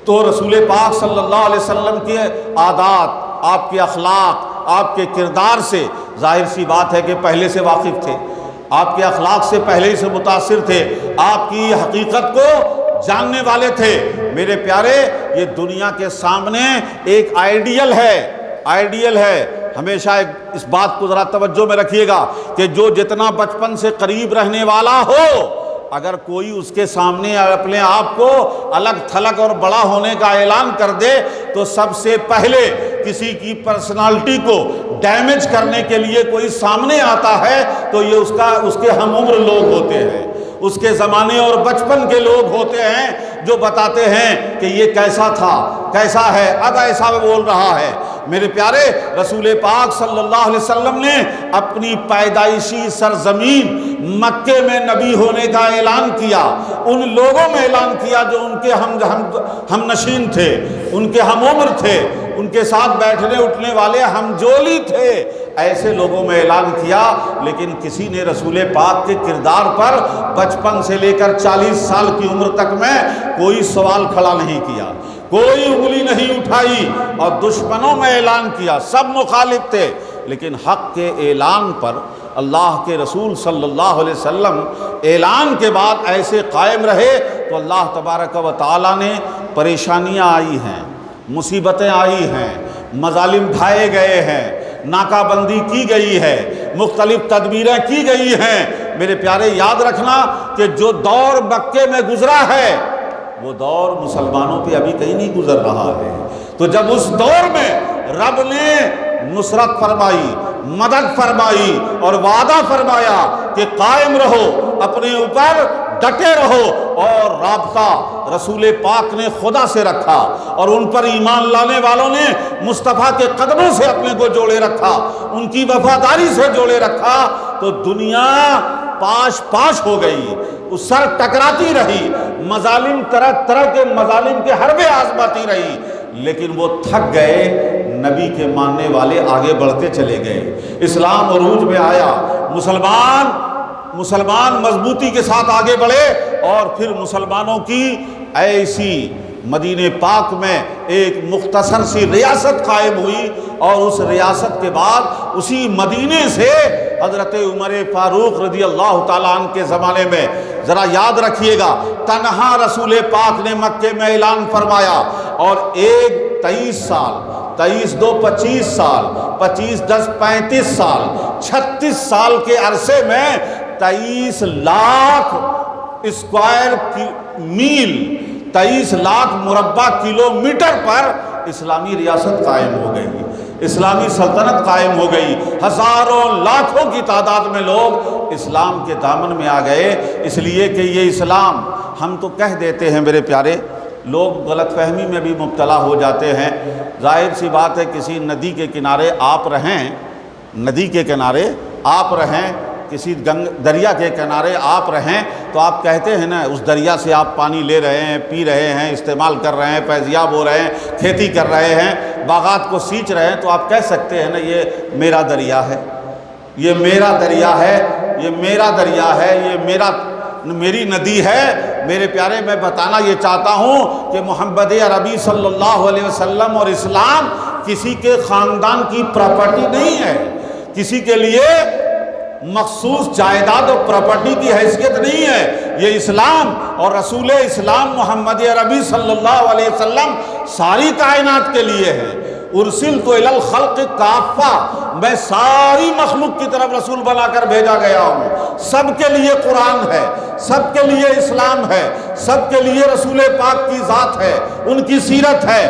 [SPEAKER 1] تو رسول پاک صلی اللہ علیہ وسلم کے عادات، آپ کے اخلاق، آپ کے کردار سے ظاہر سی بات ہے کہ پہلے سے واقف تھے، آپ کے اخلاق سے پہلے ہی سے متاثر تھے، آپ کی حقیقت کو جاننے والے تھے۔ میرے پیارے، یہ دنیا کے سامنے ایک آئیڈیل ہے، ہمیشہ اس بات کو ذرا توجہ میں رکھیے گا کہ جو جتنا بچپن سے قریب رہنے والا ہو، اگر کوئی اس کے سامنے اپنے آپ کو الگ تھلگ اور بڑا ہونے کا اعلان کر دے تو سب سے پہلے کسی کی پرسنالٹی کو ڈیمیج کرنے کے لیے کوئی سامنے آتا ہے تو یہ اس کے ہم عمر لوگ ہوتے ہیں، اس کے زمانے اور بچپن کے لوگ ہوتے ہیں جو بتاتے ہیں کہ یہ کیسا تھا، کیسا ہے، اب ایسا بول رہا ہے۔ میرے پیارے رسول پاک صلی اللہ علیہ وسلم نے اپنی پیدائشی سرزمین مکے میں نبی ہونے کا اعلان کیا، ان لوگوں میں اعلان کیا جو ان کے ہم نشین تھے، ان کے ہم عمر تھے، ان کے ساتھ بیٹھنے اٹھنے والے ہم جولی تھے، ایسے لوگوں میں اعلان کیا۔ لیکن کسی نے رسول پاک کے کردار پر بچپن سے لے کر 40 سال کی عمر تک میں کوئی سوال کھڑا نہیں کیا، کوئی انگلی نہیں اٹھائی، اور دشمنوں میں اعلان کیا، سب مخالف تھے، لیکن حق کے اعلان پر اللہ کے رسول صلی اللہ علیہ وسلم اعلان کے بعد ایسے قائم رہے تو اللہ تبارک و تعالیٰ نے پریشانیاں آئی ہیں، مصیبتیں آئی ہیں، مظالم ڈھائے گئے ہیں، ناکہ بندی کی گئی ہے، مختلف تدبیریں کی گئی ہیں۔ میرے پیارے یاد رکھنا کہ جو دور مکے میں گزرا ہے وہ دور مسلمانوں پہ ابھی کہیں نہیں گزر رہا ہے۔ تو جب اس دور میں رب نے نصرت فرمائی، مدد فرمائی اور وعدہ فرمایا کہ قائم رہو، اپنے اوپر ڈٹے رہو، اور رابطہ رسول پاک نے خدا سے رکھا اور ان پر ایمان لانے والوں نے مصطفیٰ کے قدموں سے اپنے کو جوڑے رکھا، ان کی وفاداری سے جوڑے رکھا، تو دنیا پاش پاش ہو گئی، اس سر ٹکراتی رہی، مظالم طرح طرح کے مظالم کے حربے آزماتی رہی، لیکن وہ تھک گئے، نبی کے ماننے والے آگے بڑھتے چلے گئے، اسلام عروج میں آیا، مسلمان مضبوطی کے ساتھ آگے بڑھے، اور پھر مسلمانوں کی ایسی مدینہ پاک میں ایک مختصر سی ریاست قائم ہوئی، اور اس ریاست کے بعد اسی مدینے سے حضرت عمر فاروق رضی اللہ تعالیٰ عنہ کے زمانے میں، ذرا یاد رکھیے گا، تنہا رسول پاک نے مکے میں اعلان فرمایا، اور 23 سال 23 2 25 سال 25 10 35 سال 36 سال کے عرصے میں 23 لاکھ اسکوائر میل 23 لاکھ مربع کلومیٹر پر اسلامی ریاست قائم ہو گئی، اسلامی سلطنت قائم ہو گئی، ہزاروں لاکھوں کی تعداد میں لوگ اسلام کے دامن میں آ گئے۔ اس لیے کہ یہ اسلام، ہم تو کہہ دیتے ہیں میرے پیارے، لوگ غلط فہمی میں بھی مبتلا ہو جاتے ہیں۔ ظاہر سی بات ہے، کسی ندی کے کنارے آپ رہیں، ندی کے کنارے آپ رہیں، کسی دریا کے کنارے آپ رہیں، تو آپ کہتے ہیں نا، اس دریا سے آپ پانی لے رہے ہیں، پی رہے ہیں، استعمال کر رہے ہیں، فیضیاب ہو رہے ہیں، کھیتی کر رہے ہیں، باغات کو سینچ رہے ہیں، تو آپ کہہ سکتے ہیں نا، یہ میرا دریا ہے، یہ میرا دریا ہے، یہ میرا دریا ہے، یہ میری ندی ہے۔ میرے پیارے، میں بتانا یہ چاہتا ہوں کہ محمد عربی صلی اللہ علیہ وسلم اور اسلام کسی کے خاندان کی پراپرٹی نہیں ہے، کسی کے لیے مخصوص جائیداد اور پراپرٹی کی حیثیت نہیں ہے۔ یہ اسلام اور رسول اسلام محمد عربی صلی اللہ علیہ وسلم ساری کائنات کے لیے ہے۔ ارسلت الی الخلق کافہ، میں ساری مخلوق کی طرف رسول بنا کر بھیجا گیا ہوں۔ سب کے لیے قرآن ہے، سب کے لیے اسلام ہے، سب کے لیے رسول پاک کی ذات ہے، ان کی سیرت ہے۔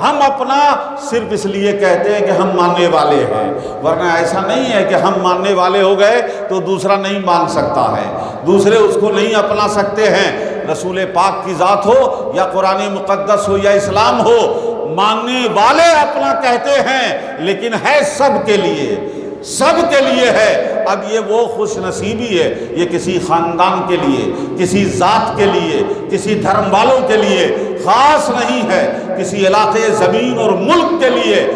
[SPEAKER 1] ہم اپنا صرف اس لیے کہتے ہیں کہ ہم ماننے والے ہیں، ورنہ ایسا نہیں ہے کہ ہم ماننے والے ہو گئے تو دوسرا نہیں مان سکتا ہے، دوسرے اس کو نہیں اپنا سکتے ہیں۔ رسول پاک کی ذات ہو یا قرآن مقدس ہو یا اسلام ہو، ماننے والے اپنا کہتے ہیں، لیکن ہے سب کے لیے، سب کے لیے ہے۔ اب یہ وہ خوش نصیبی ہے، یہ کسی خاندان کے لیے، کسی ذات کے لیے، کسی دھرم والوں کے لیے خاص نہیں ہے، کسی علاقے زمین اور ملک کے لیے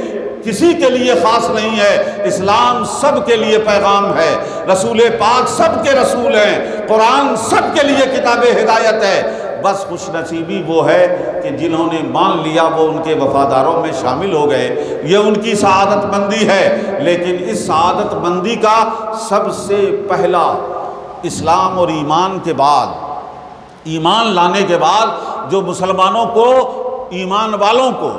[SPEAKER 1] کسی کے لیے خاص نہیں ہے۔ اسلام سب کے لیے پیغام ہے، رسول پاک سب کے رسول ہیں، قرآن سب کے لیے کتاب ہدایت ہے۔ بس خوش نصیبی وہ ہے کہ جنہوں نے مان لیا وہ ان کے وفاداروں میں شامل ہو گئے، یہ ان کی سعادت مندی ہے۔ لیکن اس سعادت مندی کا سب سے پہلا اسلام اور ایمان کے بعد، ایمان لانے کے بعد جو مسلمانوں کو، ایمان والوں کو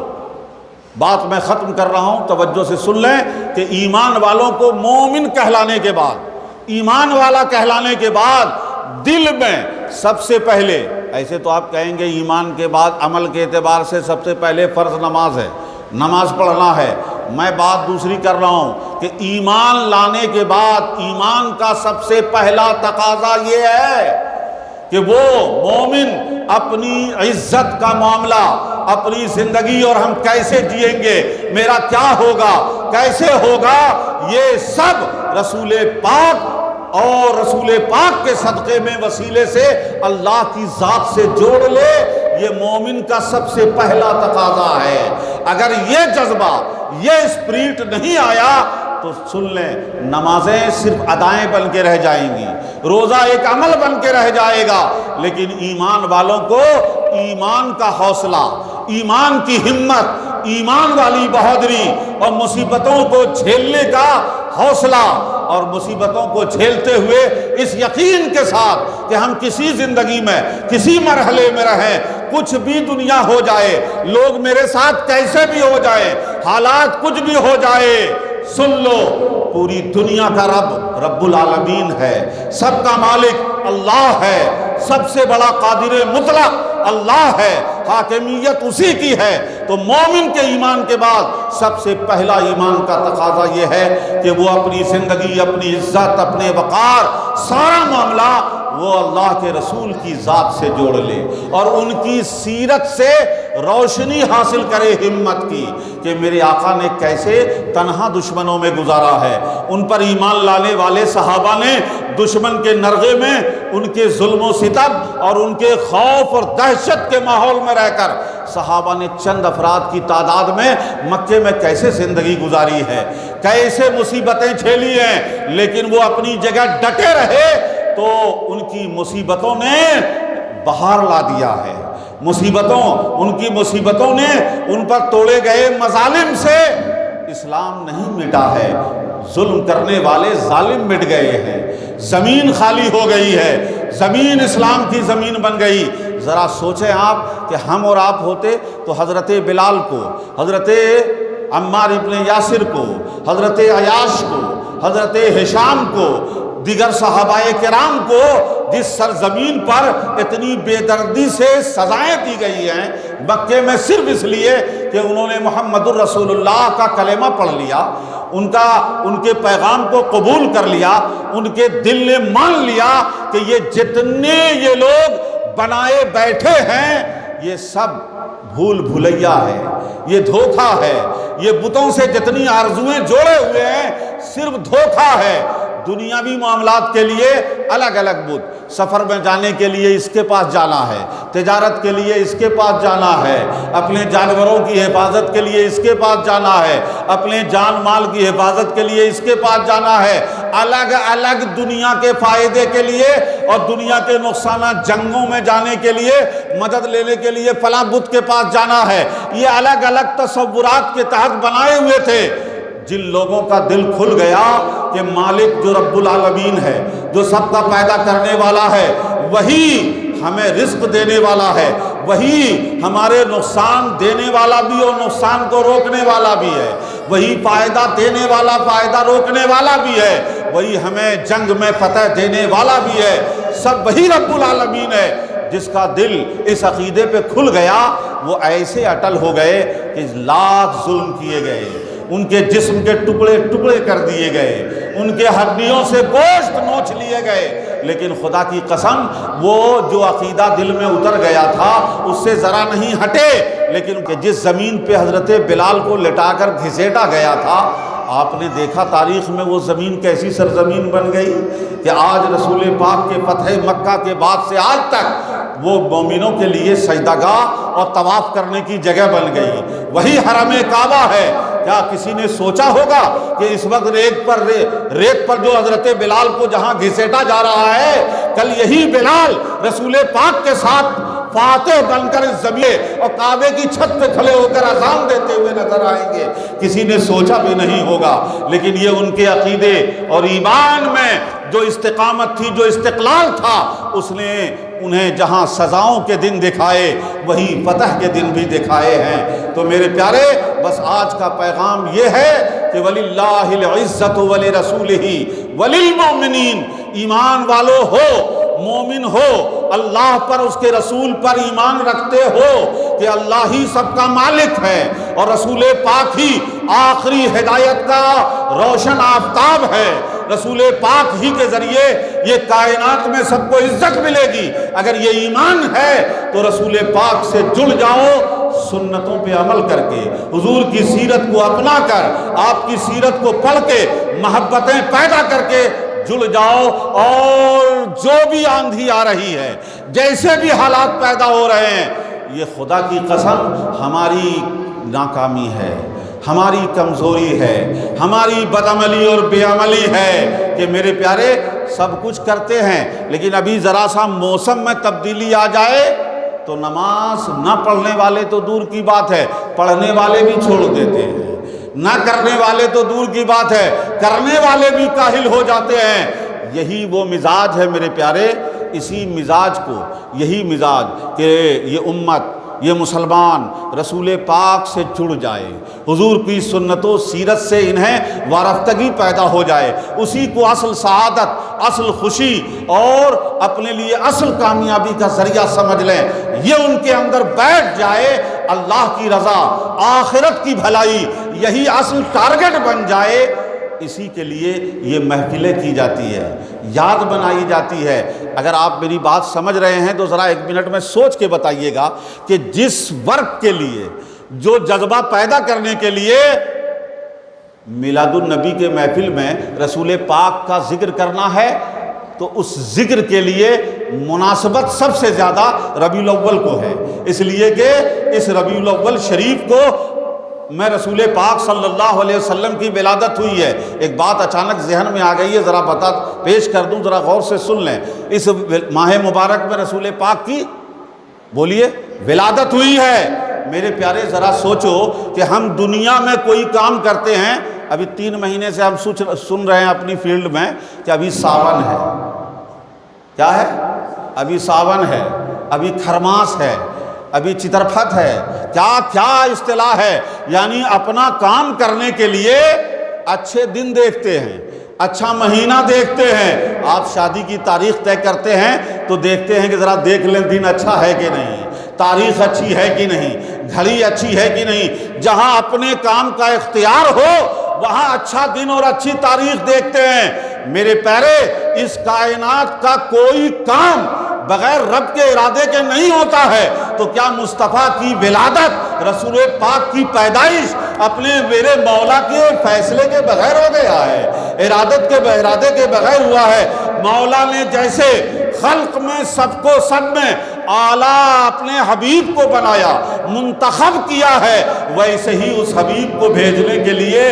[SPEAKER 1] بات میں ختم کر رہا ہوں، توجہ سے سن لیں کہ ایمان والوں کو مومن کہلانے کے بعد، ایمان والا کہلانے کے بعد دل میں سب سے پہلے، ایسے تو آپ کہیں گے ایمان کے بعد عمل کے اعتبار سے سب سے پہلے فرض نماز ہے، نماز پڑھنا ہے، میں بات دوسری کر رہا ہوں کہ ایمان لانے کے بعد ایمان کا سب سے پہلا تقاضا یہ ہے کہ وہ مومن اپنی عزت کا معاملہ، اپنی زندگی اور ہم کیسے جئیں گے، میرا کیا ہوگا، کیسے ہوگا، یہ سب رسول پاک اور رسول پاک کے صدقے میں وسیلے سے اللہ کی ذات سے جوڑ لے، یہ مومن کا سب سے پہلا تقاضا ہے۔ اگر یہ جذبہ، یہ اسپرٹ نہیں آیا تو سن لیں، نمازیں صرف ادائیں بن کے رہ جائیں گی، روزہ ایک عمل بن کے رہ جائے گا، لیکن ایمان والوں کو ایمان کا حوصلہ، ایمان کی ہمت، ایمان والی بہادری اور مصیبتوں کو جھیلنے کا حوصلہ، اور مصیبتوں کو جھیلتے ہوئے اس یقین کے ساتھ کہ ہم کسی زندگی میں، کسی مرحلے میں رہیں، کچھ بھی دنیا ہو جائے، لوگ میرے ساتھ کیسے بھی ہو جائے، حالات کچھ بھی ہو جائے، سن لو پوری دنیا کا رب رب العالمین ہے، سب کا مالک اللہ ہے، سب سے بڑا قادر مطلق اللہ ہے، حاکمیت اسی کی ہے۔ تو مومن کے ایمان کے بعد سب سے پہلا ایمان کا تقاضا یہ ہے کہ وہ اپنی زندگی، اپنی عزت، اپنے وقار، سارا معاملہ وہ اللہ کے رسول کی ذات سے جوڑ لے اور ان کی سیرت سے روشنی حاصل کرے ہمت کی کہ میرے آقا نے کیسے تنہا دشمنوں میں گزارا ہے، ان پر ایمان لانے والے صحابہ نے دشمن کے نرغے میں، ان کے ظلم و ستم اور ان کے خوف اور دہشت کے ماحول میں رہ کر صحابہ نے چند افراد کی تعداد میں مکے میں کیسے زندگی گزاری ہے، کیسے مصیبتیں جھیلی ہیں، لیکن وہ اپنی جگہ ڈٹے رہے تو ان کی مصیبتوں نے بہار لا دیا ہے، ان کی مصیبتوں نے ان پر توڑے گئے مظالم سے اسلام نہیں مٹا ہے، ظلم کرنے والے ظالم مٹ گئے ہیں، زمین خالی ہو گئی ہے، زمین اسلام کی زمین بن گئی۔ ذرا سوچیں آپ کہ ہم اور آپ ہوتے تو حضرت بلال کو، حضرت عمار ابن یاسر کو، حضرت عیاش کو، حضرت ہشام کو، دیگر صحابہ کرام کو جس سرزمین پر اتنی بے دردی سے سزائیں دی گئی ہیں مکے میں صرف اس لیے کہ انہوں نے محمد الرسول اللہ کا کلمہ پڑھ لیا، ان کے پیغام کو قبول کر لیا، ان کے دل نے مان لیا کہ یہ جتنے یہ لوگ بنائے بیٹھے ہیں یہ سب بھول بھلیا ہے، یہ دھوکہ ہے، یہ بتوں سے جتنی آرزویں جوڑے ہوئے ہیں صرف دھوکہ ہے۔ دنیاوی معاملات کے لیے الگ الگ بت، سفر میں جانے کے لیے اس کے پاس جانا ہے، تجارت کے لیے اس کے پاس جانا ہے، اپنے جانوروں کی حفاظت کے لیے اس کے پاس جانا ہے، اپنے جان مال کی حفاظت کے لیے اس کے پاس جانا ہے، الگ الگ دنیا کے فائدے کے لیے اور دنیا کے نقصانات، جنگوں میں جانے کے لیے، مدد لینے کے لیے فلاں بت کے پاس جانا ہے۔ یہ الگ الگ تصورات کے تحت بنائے ہوئے تھے۔ جن لوگوں کا دل کھل گیا کہ مالک جو رب العالمین ہے، جو سب کا پیدا کرنے والا ہے، وہی ہمیں رزق دینے والا ہے، وہی ہمارے نقصان دینے والا بھی اور نقصان کو روکنے والا بھی ہے، وہی فائدہ دینے والا، فائدہ روکنے والا بھی ہے، وہی ہمیں جنگ میں فتح دینے والا بھی ہے، سب وہی رب العالمین ہے۔ جس کا دل اس عقیدے پہ کھل گیا وہ ایسے اٹل ہو گئے کہ لاکھ ظلم کیے گئے، ان کے جسم کے ٹکڑے ٹکڑے کر دیے گئے، ان کے ہڈیوں سے گوشت نوچ لیے گئے، لیکن خدا کی قسم وہ جو عقیدہ دل میں اتر گیا تھا اس سے ذرا نہیں ہٹے۔ لیکن کہ جس زمین پہ حضرت بلال کو لٹا کر گھسیٹا گیا تھا، آپ نے دیکھا تاریخ میں وہ زمین کیسی سرزمین بن گئی کہ آج رسول پاک کے فتح مکہ کے بعد سے آج تک وہ مومنوں کے لیے سجدہ گاہ اور طواف کرنے کی جگہ بن گئی، وہی حرم کعبہ ہے۔ کیا کسی نے سوچا ہوگا کہ اس وقت ریت پر جو حضرت بلال کو جہاں گھسیٹا جا رہا ہے، کل یہی بلال رسول پاک کے ساتھ فاتح بن کر اس زمین اور کعبے کی چھت پہ کھڑے ہو کر اذان دیتے ہوئے نظر آئیں گے، کسی نے سوچا بھی نہیں ہوگا۔ لیکن یہ ان کے عقیدے اور ایمان میں جو استقامت تھی، جو استقلال تھا، اس نے انہیں جہاں سزاؤں کے دن دکھائے وہی فتح کے دن بھی دکھائے ہیں۔ تو میرے پیارے، بس آج کا پیغام یہ ہے کہ وَلِلَّهِ الْعِزَّةُ وَلِرَسُولِهِ وَلِلْمُؤْمِنِينَ، ایمان والو ہو، مومن ہو، اللہ پر، اس کے رسول پر ایمان رکھتے ہو کہ اللہ ہی سب کا مالک ہے اور رسول پاک ہی آخری ہدایت کا روشن آفتاب ہے۔ رسول پاک ہی کے ذریعے یہ کائنات میں سب کو عزت ملے گی۔ اگر یہ ایمان ہے تو رسول پاک سے جڑ جاؤ، سنتوں پہ عمل کر کے، حضور کی سیرت کو اپنا کر، آپ کی سیرت کو پڑھ کے محبتیں پیدا کر کے جڑ جاؤ، اور جو بھی آندھی آ رہی ہے، جیسے بھی حالات پیدا ہو رہے ہیں، یہ خدا کی قسم ہماری ناکامی ہے، ہماری کمزوری ہے، ہماری بدعملی اور بے عملی ہے کہ میرے پیارے سب کچھ کرتے ہیں، لیکن ابھی ذرا سا موسم میں تبدیلی آ جائے تو نماز نہ پڑھنے والے تو دور کی بات ہے، پڑھنے والے بھی چھوڑ دیتے ہیں، نہ کرنے والے تو دور کی بات ہے، کرنے والے بھی کاہل ہو جاتے ہیں۔ یہی وہ مزاج ہے میرے پیارے، اسی مزاج کو، یہی مزاج کہ یہ امت، یہ مسلمان رسول پاک سے جڑ جائے، حضور کی سنت و سیرت سے انہیں وارفتگی پیدا ہو جائے، اسی کو اصل سعادت، اصل خوشی اور اپنے لیے اصل کامیابی کا ذریعہ سمجھ لیں، یہ ان کے اندر بیٹھ جائے، اللہ کی رضا، آخرت کی بھلائی، یہی اصل ٹارگٹ بن جائے۔ اسی کے لیے یہ محفلیں کی جاتی ہے، یاد بنائی جاتی ہے۔ اگر آپ میری بات سمجھ رہے ہیں تو ذرا ایک منٹ میں سوچ کے بتائیے گا کہ جس ورک کے لیے، جو جذبہ پیدا کرنے کے لیے میلاد النبی کے محفل میں رسول پاک کا ذکر کرنا ہے، تو اس ذکر کے لیے مناسبت سب سے زیادہ ربیع الاول کو ہے، اس لیے کہ اس ربیع الاول شریف کو میں رسول پاک صلی اللہ علیہ وسلم کی ولادت ہوئی ہے۔ ایک بات اچانک ذہن میں آ گئی ہے، ذرا پیش کر دوں، ذرا غور سے سن لیں۔ اس ماہ مبارک میں رسول پاک کی بولیے ولادت ہوئی ہے۔ میرے پیارے ذرا سوچو کہ ہم دنیا میں کوئی کام کرتے ہیں، ابھی 3 مہینے سے ہم سن رہے ہیں اپنی فیلڈ میں کہ ابھی ساون ہے، کیا ہے؟ ابھی ساون ہے، ابھی کھرماس ہے، ابھی چترپھت ہے، کیا کیا اصطلاح ہے، یعنی اپنا کام کرنے کے لیے اچھے دن دیکھتے ہیں، اچھا مہینہ دیکھتے ہیں۔ آپ شادی کی تاریخ طے کرتے ہیں تو دیکھتے ہیں کہ ذرا دیکھ لیں دن اچھا ہے کہ نہیں، تاریخ اچھی ہے کہ نہیں، گھڑی اچھی ہے کہ نہیں۔ جہاں اپنے کام کا اختیار ہو وہاں اچھا دن اور اچھی تاریخ دیکھتے ہیں۔ میرے پیارے، اس کائنات کا کوئی کام بغیر رب کے ارادے کے نہیں ہوتا ہے، تو کیا مصطفیٰ کی ولادت، رسول پاک کی پیدائش اپنے میرے مولا کے فیصلے کے بغیر ہو گیا ہے، ارادے کے بغیر ہوا ہے؟ مولا نے جیسے خلق میں سب کو سب میں اعلیٰ اپنے حبیب کو بنایا، منتخب کیا ہے، ویسے ہی اس حبیب کو بھیجنے کے لیے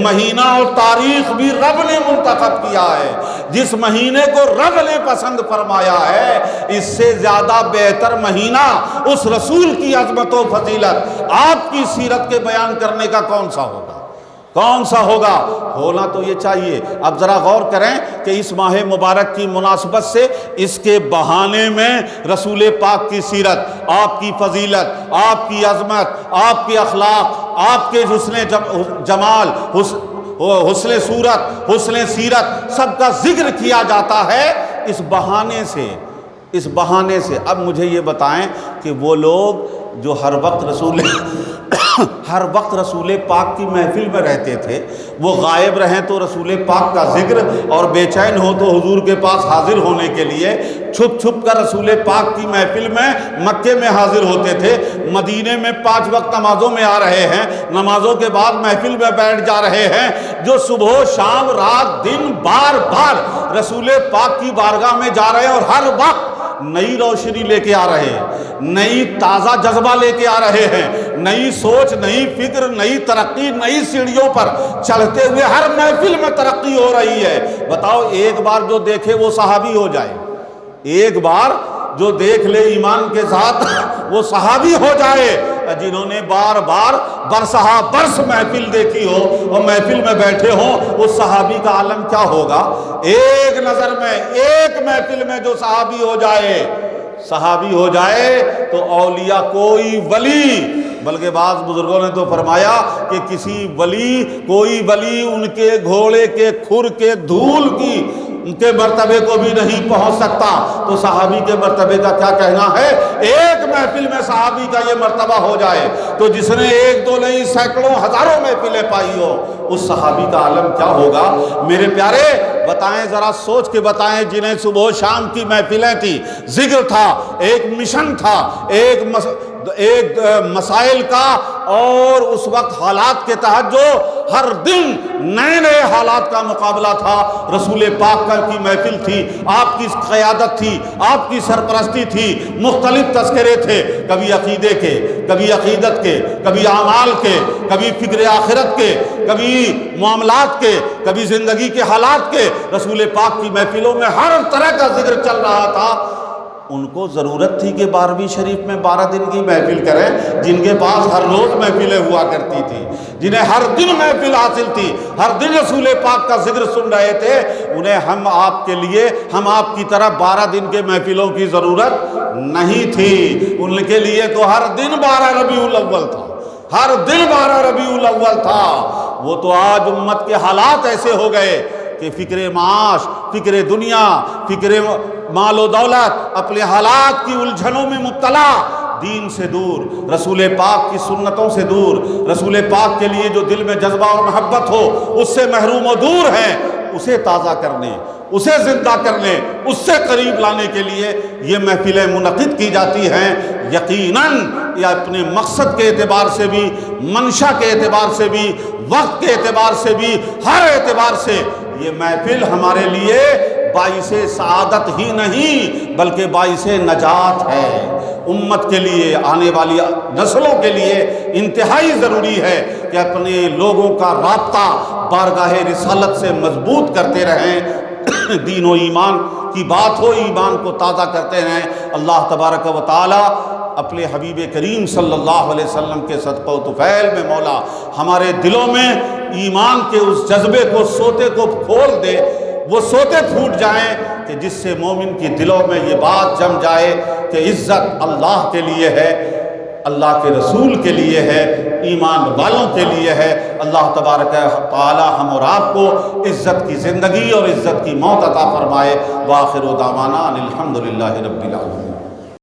[SPEAKER 1] مہینہ اور تاریخ بھی رب نے منتخب کیا ہے۔ جس مہینے کو رب نے پسند فرمایا ہے، اس سے زیادہ بہتر مہینہ اس رسول کی عظمت و فضیلت، آپ کی سیرت کے بیان کرنے کا کون سا ہوگا؟ کون سا ہوگا؟ ہونا تو یہ چاہیے۔ اب ذرا غور کریں کہ اس ماہ مبارک کی مناسبت سے اس کے بہانے میں رسول پاک کی سیرت، آپ کی فضیلت، آپ کی عظمت، آپ کے اخلاق، آپ کے حسن جمال، حسن صورت، حسن سیرت، سب کا ذکر کیا جاتا ہے اس بہانے سے۔ اب مجھے یہ بتائیں کہ وہ لوگ جو ہر وقت رسول پاک کی محفل میں رہتے تھے، وہ غائب رہیں تو رسول پاک کا ذکر، اور بے چین ہو تو حضور کے پاس حاضر ہونے کے لیے چھپ چھپ کر رسول پاک کی محفل میں مکے میں حاضر ہوتے تھے۔ مدینے میں 5 وقت نمازوں میں آ رہے ہیں، نمازوں کے بعد محفل میں بیٹھ جا رہے ہیں، جو صبح شام رات دن بار بار رسول پاک کی بارگاہ میں جا رہے ہیں، اور ہر وقت نئی روشنی لے کے آ رہے ہیں، نئی تازہ جذبہ لے کے آ رہے ہیں، نئی سوچ، نئی فکر، نئی ترقی، نئی سیڑھیوں پر چڑھتے ہوئے ہر محفل میں ترقی ہو رہی ہے۔ بتاؤ، ایک بار جو دیکھے وہ صحابی ہو جائے، ایک بار جو دیکھ لے ایمان کے ساتھ وہ صحابی ہو جائے، جنہوں نے بار بار برسہ برس محفل دیکھی ہو اور محفل میں بیٹھے ہوں، اس صحابی کا عالم کیا ہوگا؟ ایک نظر میں، ایک محفل میں جو صحابی ہو جائے تو اولیاء کوئی ولی، بلکہ بعض بزرگوں نے تو فرمایا کہ کوئی ولی ان کے گھوڑے کے کھر کے دھول کی ان کے مرتبے کو بھی نہیں پہنچ سکتا، تو صحابی کے مرتبے کا کیا کہنا ہے؟ ایک محفل میں صحابی کا یہ مرتبہ ہو جائے تو جس نے ایک دو نہیں سینکڑوں ہزاروں محفلیں پائی ہو، اس صحابی کا عالم کیا ہوگا؟ میرے پیارے بتائیں، ذرا سوچ کے بتائیں، جنہیں صبح و شام کی محفلیں تھی، ذکر تھا، ایک مشن تھا، ایک مسائل کا، اور اس وقت حالات کے تحت جو ہر دن نئے حالات کا مقابلہ تھا، رسول پاک کی محفل تھی، آپ کی قیادت تھی، آپ کی سرپرستی تھی، مختلف تذکرے تھے، کبھی عقیدے کے، کبھی عقیدت کے، کبھی اعمال کے، کبھی فکر آخرت کے، کبھی معاملات کے، کبھی زندگی کے حالات کے، رسول پاک کی محفلوں میں ہر طرح کا ذکر چل رہا تھا۔ ان کو ضرورت تھی کہ 12ویں شریف میں 12 دن کی محفل کریں، جن کے پاس ہر روز محفلیں ہوا کرتی تھی، جنہیں ہر دن محفل حاصل تھی، ہر دن رسول پاک کا ذکر سن رہے تھے، انہیں ہم آپ کی طرح 12 دن کے محفلوں کی ضرورت نہیں تھی۔ ان کے لیے تو ہر دن 12 ربیع الاول تھا، ہر دن 12 ربیع الاول تھا۔ وہ تو آج امت کے حالات ایسے ہو گئے کہ فکر معاش، فکر دنیا، فکر مال و دولت، اپنے حالات کی الجھنوں میں مبتلا، دین سے دور، رسول پاک کی سنتوں سے دور، رسول پاک کے لیے جو دل میں جذبہ اور محبت ہو اس سے محروم و دور ہیں، اسے تازہ کرنے، اسے زندہ کرنے، اس سے قریب لانے کے لیے یہ محفلیں منعقد کی جاتی ہیں۔ یقیناً یہ اپنے مقصد کے اعتبار سے بھی، منشا کے اعتبار سے بھی، وقت کے اعتبار سے بھی، ہر اعتبار سے یہ محفل ہمارے لیے باعث سعادت ہی نہیں بلکہ باعث نجات ہے۔ امت کے لیے، آنے والی نسلوں کے لیے انتہائی ضروری ہے کہ اپنے لوگوں کا رابطہ بارگاہ رسالت سے مضبوط کرتے رہیں، دین و ایمان کی بات ہو، ایمان کو تازہ کرتے رہیں۔ اللہ تبارک و تعالی اپنے حبیب کریم صلی اللہ علیہ وسلم کے صدقہ و طفیل میں مولا ہمارے دلوں میں ایمان کے اس جذبے کو، سوتے کو کھول دے، وہ سوتے پھوٹ جائیں کہ جس سے مومن کی دلوں میں یہ بات جم جائے کہ عزت اللہ کے لیے ہے، اللہ کے رسول کے لیے ہے، ایمان والوں کے لیے ہے۔ اللہ تبارک تعالی ہم اور آپ کو عزت کی زندگی اور عزت کی موت عطا فرمائے۔ وآخر دعوانا ان الحمد للہ رب العالمین۔